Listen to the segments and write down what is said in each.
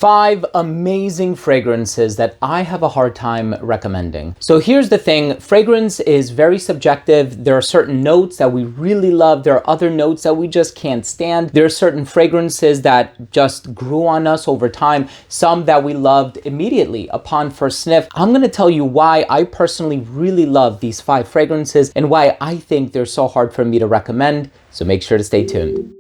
5 amazing fragrances that I have a hard time recommending. So here's the thing, fragrance is very subjective. There are certain notes that we really love. There are other notes that we just can't stand. There are certain fragrances that just grew on us over time, some that we loved immediately upon first sniff. I'm gonna tell you why I personally really love these 5 fragrances and why I think they're so hard for me to recommend. So make sure to stay tuned.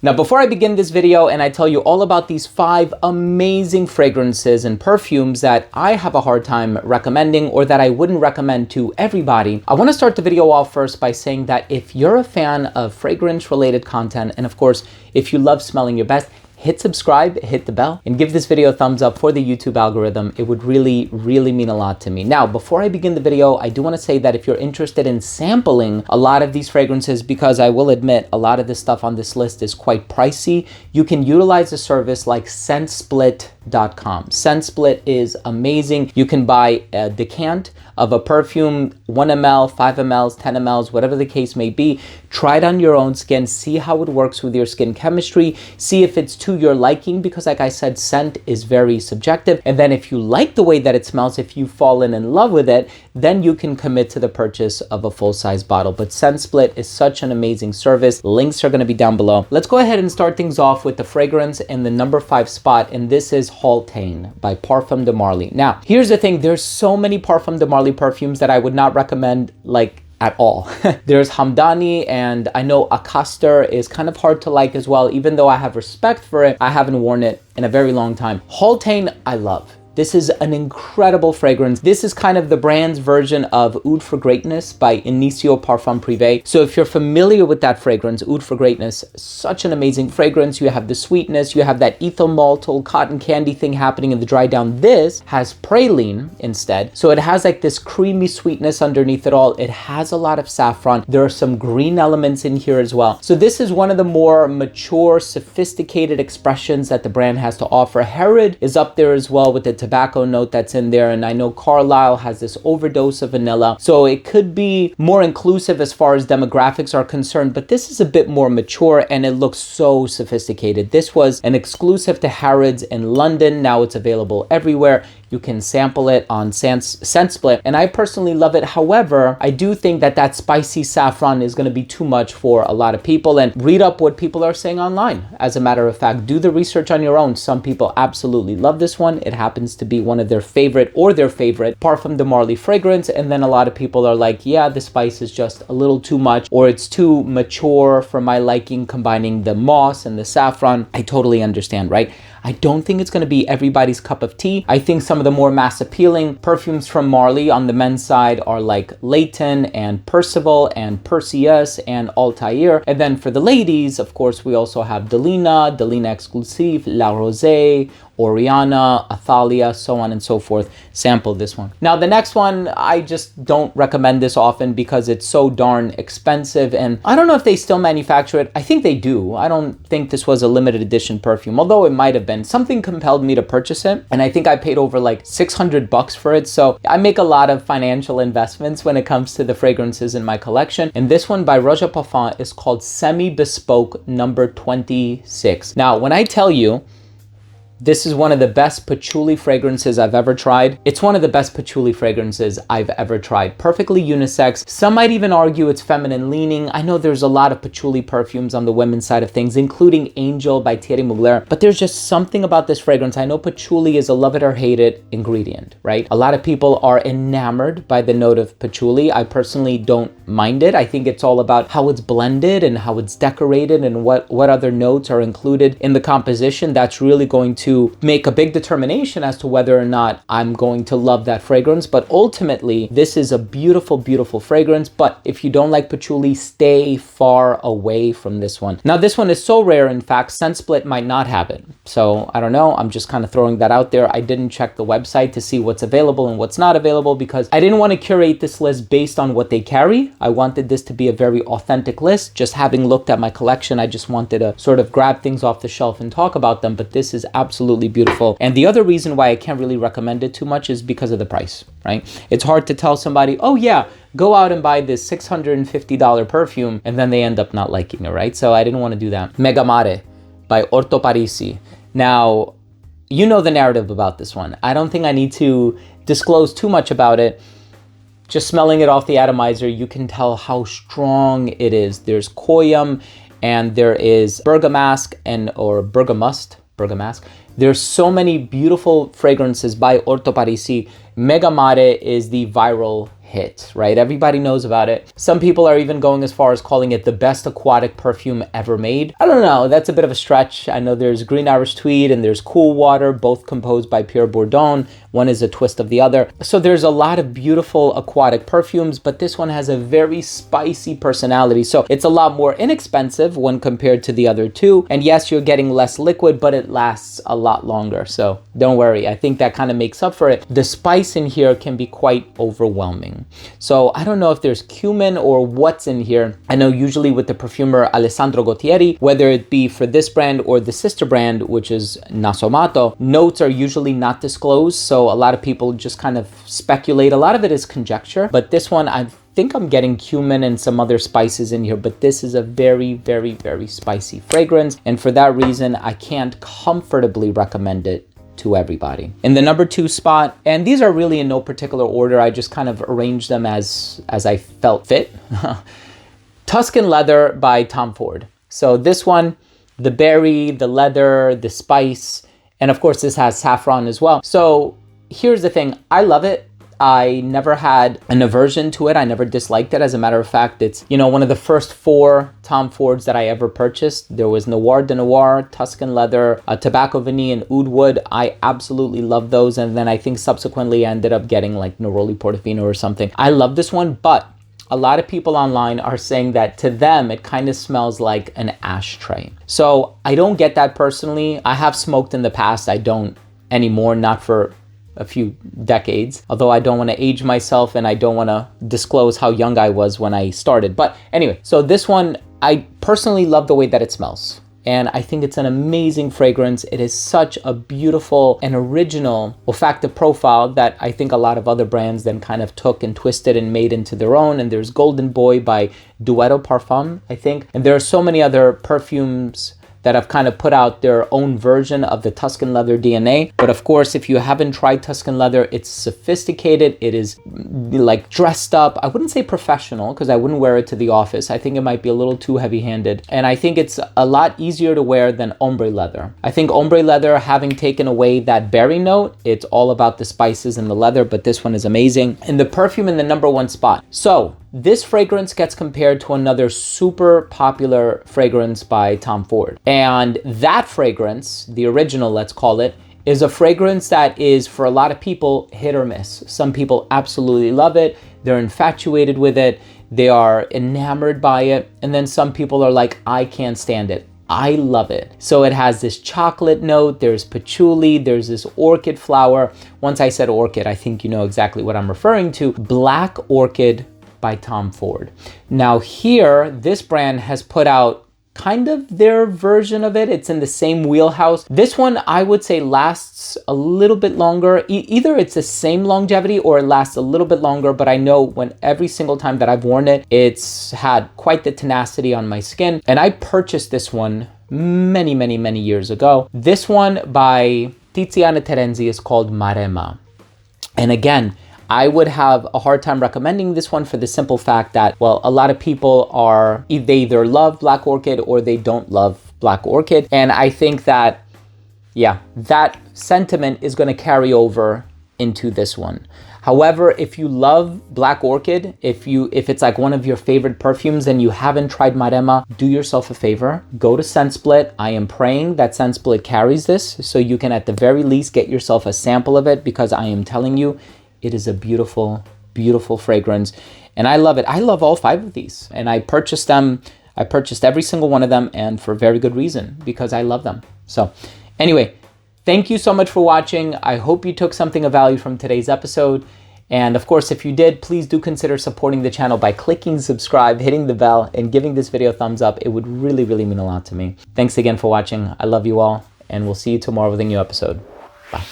Now, before I begin this video and I tell you all about these 5 amazing fragrances and perfumes that I have a hard time recommending or that I wouldn't recommend to everybody, I want to start the video off first by saying that if you're a fan of fragrance-related content, and of course, if you love smelling your best, hit subscribe, hit the bell, and give this video a thumbs up for the YouTube algorithm. It would really mean a lot to me. Now, before I begin the video, I do want to say that if you're interested in sampling a lot of these fragrances, because I will admit a lot of this stuff on this list is quite pricey, you can utilize a service like ScentSplit.com. ScentSplit is amazing. You can buy a decant of a perfume, 1 ml, 5 mls, 10 mls, whatever the case may be. Try it on your own skin, see how it works with your skin chemistry, see if it's to your liking, because like I said, scent is very subjective. And then if you like the way that it smells, if you've fallen in love with it, then you can commit to the purchase of a full-size bottle. But ScentSplit is such an amazing service. Links are gonna be down below. Let's go ahead and start things off with the fragrance in the number 5 spot, and this is Haultain by Parfum de Marly. Now, here's the thing, there's so many Parfum de Marly perfumes that I would not recommend at all. There's Hamdani, and I know Acastor is kind of hard to like as well. Even though I have respect for it, I haven't worn it in a very long time. Haultain, I love. This is an incredible fragrance. This is kind of the brand's version of Oud for Greatness by Initio Parfum Privé. So if you're familiar with that fragrance, Oud for Greatness, such an amazing fragrance. You have the sweetness, you have that ethyl maltol cotton candy thing happening in the dry down. This has praline instead. So it has like this creamy sweetness underneath it all. It has a lot of saffron. There are some green elements in here as well. So this is one of the more mature, sophisticated expressions that the brand has to offer. Herod is up there as well with the tobacco note that's in there, and I know Carlisle has this overdose of vanilla, so it could be more inclusive as far as demographics are concerned, but this is a bit more mature and it looks so sophisticated. This was an exclusive to Harrods in London. Now it's available everywhere. You can sample it on ScentSplit, and I personally love it. However, I do think that that spicy saffron is going to be too much for a lot of people, and read up what people are saying online. As a matter of fact, do the research on your own. Some people absolutely love this one. It happens to be one of their favorite or their favorite Parfum de Marly fragrance, and then a lot of people are like, yeah, the spice is just a little too much, or it's too mature for my liking, combining the moss and the saffron. I totally understand, right? I don't think it's going to be everybody's cup of tea. I think some of the more mass appealing perfumes from Marly on the men's side are like Leighton and Percival and Perseus and Altair. And then for the ladies, of course, we also have Delina, Delina Exclusive, La Rosée, Oriana, Athalia, so on and so forth. Sample this one. Now, the next one, I just don't recommend this often because it's so darn expensive, and I don't know if they still manufacture it. I think they do. I don't think this was a limited edition perfume, although it might have been. Something compelled me to purchase it, and I think I paid over like $600 for it. So I make a lot of financial investments when it comes to the fragrances in my collection, and this one by Roja Parfum is called Semi Bespoke number 26. Now, when I tell you this is one of the best patchouli fragrances I've ever tried, it's one of the best patchouli fragrances I've ever tried. Perfectly unisex. Some might even argue it's feminine leaning. I know there's a lot of patchouli perfumes on the women's side of things, including Angel by Thierry Mugler, but there's just something about this fragrance. I know patchouli is a love it or hate it ingredient, right? A lot of people are enamored by the note of patchouli. I personally don't mind it. I think it's all about how it's blended and how it's decorated and what other notes are included in the composition. That's really going to make a big determination as to whether or not I'm going to love that fragrance. But ultimately, this is a beautiful, beautiful fragrance. But if you don't like patchouli, stay far away from this one. Now, this one is so rare. In fact, ScentSplit might not have it. So I don't know. I'm just kind of throwing that out there. I didn't check the website to see what's available and what's not available because I didn't want to curate this list based on what they carry. I wanted this to be a very authentic list. Just having looked at my collection, I just wanted to sort of grab things off the shelf and talk about them. But this is absolutely absolutely beautiful. And the other reason why I can't really recommend it too much is because of the price, right? It's hard to tell somebody, oh yeah, go out and buy this $650 perfume, and then they end up not liking it, right? So I didn't want to do that. Mega Mare by Orto Parisi. Now, you know the narrative about this one. I don't think I need to disclose too much about it. Just smelling it off the atomizer, you can tell how strong it is. There's Koyam and there is Bergamask or Bergamask. There's so many beautiful fragrances by Orto Parisi. Mega Mare is the viral hit, right? Everybody knows about it. Some people are even going as far as calling it the best aquatic perfume ever made. I don't know, that's a bit of a stretch. I know there's Green Irish Tweed and there's Cool Water, both composed by Pierre Bourdon. One is a twist of the other. So there's a lot of beautiful aquatic perfumes, but this one has a very spicy personality. So it's a lot more inexpensive when compared to the other two. And yes, you're getting less liquid, but it lasts a lot longer. So don't worry, I think that kind of makes up for it. The spice in here can be quite overwhelming. So I don't know if there's cumin or what's in here. I know usually with the perfumer Alessandro Gottieri, whether it be for this brand or the sister brand, which is Nasomato, notes are usually not disclosed. So a lot of people just kind of speculate. A lot of it is conjecture, but this one, I think I'm getting cumin and some other spices in here, but this is a very, very, very spicy fragrance. And for that reason, I can't comfortably recommend it to everybody. In the number 2 spot, and these are really in no particular order, I just kind of arranged them as I felt fit. Tuscan Leather by Tom Ford. So this one, the berry, the leather, the spice, and of course this has saffron as well. So here's the thing, I love it. I never had an aversion to it. I never disliked it. As a matter of fact, it's, you know, one of the first 4 Tom Fords that I ever purchased. There was Noir de Noir, Tuscan Leather, Tobacco Vanille, and Oud Wood. I absolutely love those. And then I think subsequently I ended up getting like Neroli Portofino or something. I love this one, but a lot of people online are saying that to them, it kind of smells like an ashtray. So I don't get that personally. I have smoked in the past. I don't anymore, not for a few decades, although I don't want to age myself and I don't want to disclose how young I was when I started. But anyway, so this one, I personally love the way that it smells. And I think it's an amazing fragrance. It is such a beautiful and original olfactive profile that I think a lot of other brands then kind of took and twisted and made into their own. And there's Golden Boy by Duetto Parfum, I think. And there are so many other perfumes that have kind of put out their own version of the Tuscan Leather DNA. But of course, if you haven't tried Tuscan Leather, it's sophisticated. It is like dressed up. I wouldn't say professional because I wouldn't wear it to the office. I think it might be a little too heavy-handed. And I think it's a lot easier to wear than Ombre Leather. I think Ombre Leather, having taken away that berry note, it's all about the spices and the leather, but this one is amazing. And the perfume in the number 1 spot. So this fragrance gets compared to another super popular fragrance by Tom Ford. And that fragrance, the original, let's call it, is a fragrance that is, for a lot of people, hit or miss. Some people absolutely love it. They're infatuated with it. They are enamored by it. And then some people are like, I can't stand it. I love it. So it has this chocolate note, there's patchouli, there's this orchid flower. Once I said orchid, I think you know exactly what I'm referring to. Black Orchid by Tom Ford. Now here, this brand has put out kind of their version of it. It's in the same wheelhouse. This one, I would say, lasts a little bit longer. Either it's the same longevity or it lasts a little bit longer, but I know when every single time that I've worn it, it's had quite the tenacity on my skin. And I purchased this one many, many, many years ago. This one by Tiziana Terenzi is called Maremma. And again, I would have a hard time recommending this one for the simple fact that, well, a lot of people they either love Black Orchid or they don't love Black Orchid. And I think that, yeah, that sentiment is going to carry over into this one. However, if you love Black Orchid, if it's like one of your favorite perfumes and you haven't tried Maremma, do yourself a favor, go to ScentSplit. I am praying that ScentSplit carries this so you can at the very least get yourself a sample of it, because I am telling you, it is a beautiful, beautiful fragrance. And I love it. I love all 5 of these. And I purchased them. I purchased every single one of them, and for very good reason, because I love them. So anyway, thank you so much for watching. I hope you took something of value from today's episode. And of course, if you did, please do consider supporting the channel by clicking subscribe, hitting the bell, and giving this video a thumbs up. It would really, really mean a lot to me. Thanks again for watching. I love you all, and we'll see you tomorrow with a new episode. Bye.